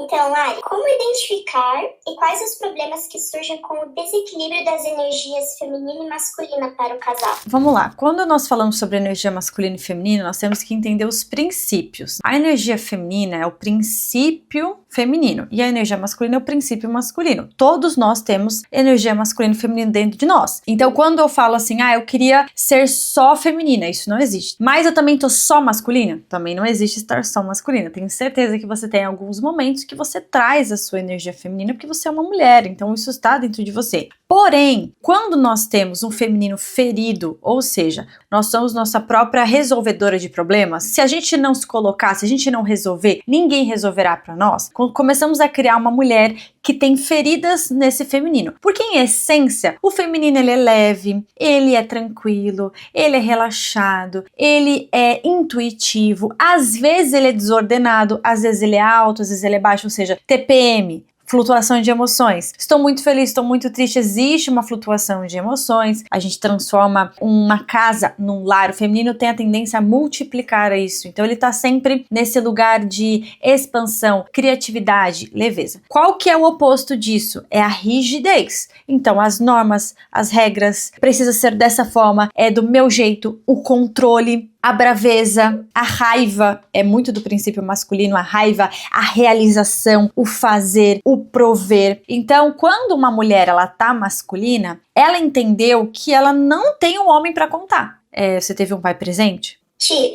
Então, Lari, como identificar e quais os problemas que surgem com o desequilíbrio das energias feminina e masculina para o casal? Vamos lá, quando nós falamos sobre energia masculina e feminina, nós temos que entender os princípios. A energia feminina é o princípio feminino e a energia masculina é o princípio masculino. Todos nós temos energia masculina e feminina dentro de nós. Então, quando eu falo assim, eu queria ser só feminina, isso não existe. Mas eu também tô só masculina? Também não existe estar só masculina. Tenho certeza que você tem alguns momentos que você traz a sua energia feminina porque você é uma mulher, então isso está dentro de você. Porém, quando nós temos um feminino ferido, ou seja, nós somos nossa própria resolvedora de problemas, se a gente não se colocar, se a gente não resolver, ninguém resolverá para nós. Começamos a criar uma mulher que tem feridas nesse feminino. Porque em essência, o feminino ele é leve, ele é tranquilo, ele é relaxado, ele é intuitivo, às vezes ele é desordenado, às vezes ele é alto, às vezes ele é baixo, ou seja, TPM. Flutuação de emoções. Estou muito feliz, estou muito triste. Existe uma flutuação de emoções. A gente transforma uma casa num lar. O feminino tem a tendência a multiplicar isso. Então ele está sempre nesse lugar de expansão, criatividade, leveza. Qual que é o oposto disso? É a rigidez. Então as normas, as regras, precisa ser dessa forma, é do meu jeito, o controle. A braveza, a raiva, é muito do princípio masculino, a raiva, a realização, o fazer, o prover. Então, quando uma mulher ela tá masculina, ela entendeu que ela não tem um homem para contar. Você teve um pai presente? Tive,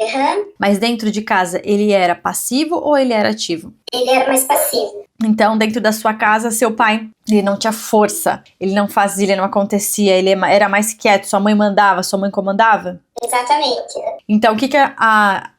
Mas dentro de casa, ele era passivo ou ele era ativo? Ele era mais passivo. Então, dentro da sua casa, seu pai, ele não tinha força, ele não fazia, ele não acontecia, ele era mais quieto, sua mãe mandava, sua mãe comandava? Exatamente. Então, o que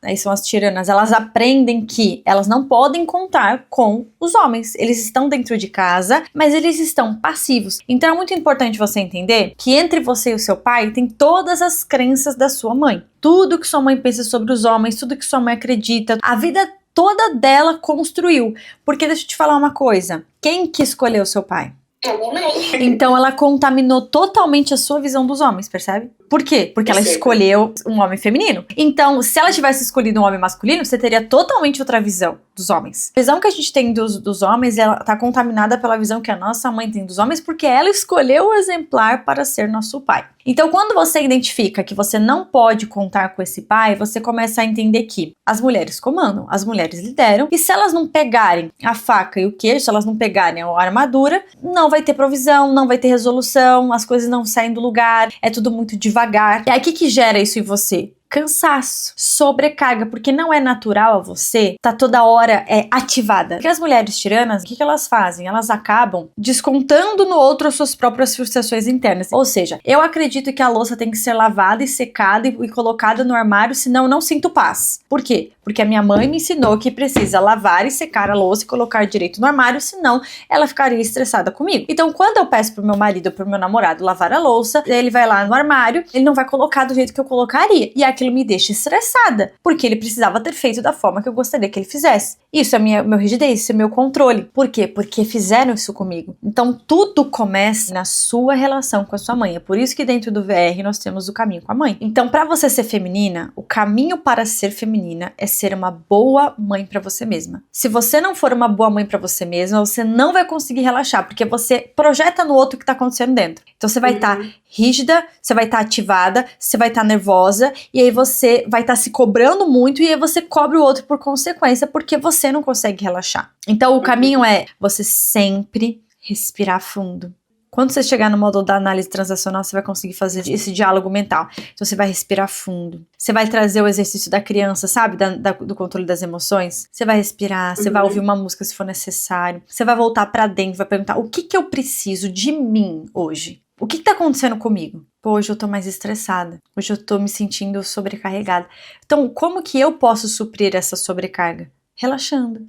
aí são as tiranas? Elas aprendem que elas não podem contar com os homens. Eles estão dentro de casa, mas eles estão passivos. Então, é muito importante você entender que entre você e o seu pai tem todas as crenças da sua mãe. Tudo que sua mãe pensa sobre os homens, tudo que sua mãe acredita, a vida toda dela construiu. Porque deixa eu te falar uma coisa. Quem que escolheu seu pai? A minha mãe. Então ela contaminou totalmente a sua visão dos homens, percebe? Por quê? Porque ela escolheu um homem feminino. Então, se ela tivesse escolhido um homem masculino, você teria totalmente outra visão dos homens. A visão que a gente tem dos homens, ela tá contaminada pela visão que a nossa mãe tem dos homens, porque ela escolheu o exemplar para ser nosso pai. Então, quando você identifica que você não pode contar com esse pai, você começa a entender que as mulheres comandam, as mulheres lideram, e se elas não pegarem a faca e o queijo, se elas não pegarem a armadura, não vai ter provisão, não vai ter resolução, as coisas não saem do lugar, é tudo muito devagar. E aí, o que gera isso em você? Cansaço, sobrecarga, porque não é natural a você tá toda hora ativada. Porque as mulheres tiranas, o que elas fazem? Elas acabam descontando no outro as suas próprias frustrações internas. Ou seja, eu acredito que a louça tem que ser lavada e secada e colocada no armário, senão eu não sinto paz. Por quê? Porque a minha mãe me ensinou que precisa lavar e secar a louça e colocar direito no armário, senão ela ficaria estressada comigo. Então, quando eu peço pro meu marido ou pro meu namorado lavar a louça, ele vai lá no armário, ele não vai colocar do jeito que eu colocaria. E aquilo me deixa estressada, porque ele precisava ter feito da forma que eu gostaria que ele fizesse. Isso é meu rigidez, isso é meu controle. Por quê? Porque fizeram isso comigo. Então, tudo começa na sua relação com a sua mãe. É por isso que dentro do VR nós temos o caminho com a mãe. Então, para você ser feminina, o caminho para ser feminina é ser uma boa mãe para você mesma. Se você não for uma boa mãe para você mesma, você não vai conseguir relaxar, porque você projeta no outro o que tá acontecendo dentro. Então, você vai estar rígida, você vai estar ativada, você vai estar nervosa, e aí você vai estar se cobrando muito, e aí você cobra o outro por consequência, porque você não consegue relaxar. Então, o caminho é você sempre respirar fundo. Quando você chegar no módulo da análise transacional, você vai conseguir fazer esse diálogo mental. Então, você vai respirar fundo. Você vai trazer o exercício da criança, sabe? Do controle das emoções. Você vai respirar, você vai ouvir uma música se for necessário. Você vai voltar pra dentro, vai perguntar: o que eu preciso de mim hoje? O que tá acontecendo comigo? Pô, hoje eu tô mais estressada. Hoje eu tô me sentindo sobrecarregada. Então, como que eu posso suprir essa sobrecarga? Relaxando.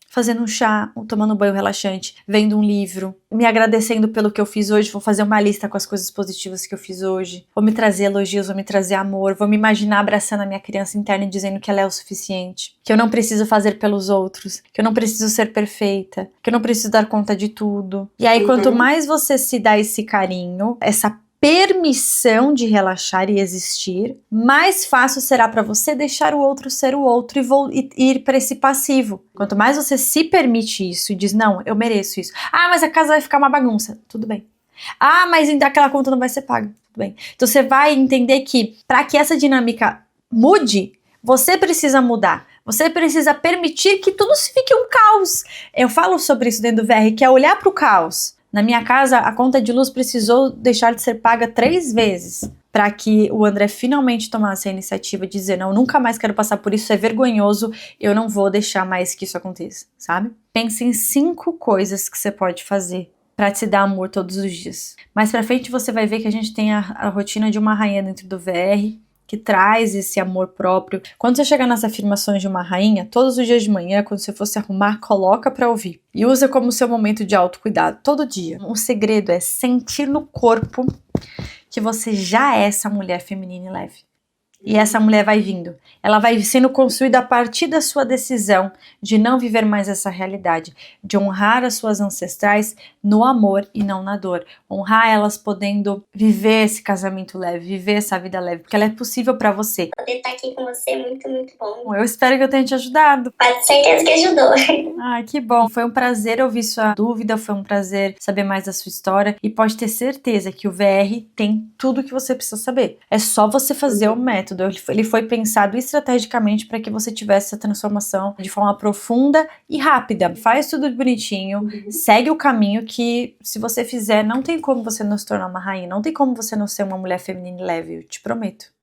Fazendo um chá, tomando um banho relaxante, vendo um livro, me agradecendo pelo que eu fiz hoje, vou fazer uma lista com as coisas positivas que eu fiz hoje, vou me trazer elogios, vou me trazer amor, vou me imaginar abraçando a minha criança interna e dizendo que ela é o suficiente, que eu não preciso fazer pelos outros, que eu não preciso ser perfeita, que eu não preciso dar conta de tudo. E aí, quanto mais você se dá esse carinho, essa permissão de relaxar e existir, mais fácil será para você deixar o outro ser o outro e ir para esse passivo. Quanto mais você se permite isso e diz, não, eu mereço isso. Ah, mas a casa vai ficar uma bagunça. Tudo bem. Ah, mas ainda aquela conta não vai ser paga. Tudo bem. Então você vai entender que para que essa dinâmica mude, você precisa mudar. Você precisa permitir que tudo se fique um caos. Eu falo sobre isso dentro do VR, que é olhar para o caos. Na minha casa, a conta de luz precisou deixar de ser paga 3 vezes para que o André finalmente tomasse a iniciativa de dizer, não, nunca mais quero passar por isso, é vergonhoso, eu não vou deixar mais que isso aconteça, sabe? Pense em 5 coisas que você pode fazer para te dar amor todos os dias. Mais pra frente você vai ver que a gente tem a rotina de uma rainha dentro do VR, que traz esse amor próprio. Quando você chegar nas afirmações de uma rainha, todos os dias de manhã, quando você for se arrumar, coloca pra ouvir. E usa como seu momento de autocuidado, todo dia. O segredo é sentir no corpo que você já é essa mulher feminina e leve. E essa mulher vai vindo. Ela vai sendo construída a partir da sua decisão de não viver mais essa realidade, de honrar as suas ancestrais no amor e não na dor. Honrar elas podendo viver esse casamento leve, viver essa vida leve, porque ela é possível pra você. Poder estar aqui com você é muito, muito bom. Eu espero que eu tenha te ajudado. Pode certeza que ajudou. Ai, que bom. Foi um prazer ouvir sua dúvida, foi um prazer saber mais da sua história e pode ter certeza que o VR tem tudo que você precisa saber. É só você fazer o método. Ele foi pensado estrategicamente para que você tivesse essa transformação de forma profunda e rápida. Faz tudo bonitinho, segue o caminho que, se você fizer, não tem como você não se tornar uma rainha, não tem como você não ser uma mulher feminina leve, eu te prometo.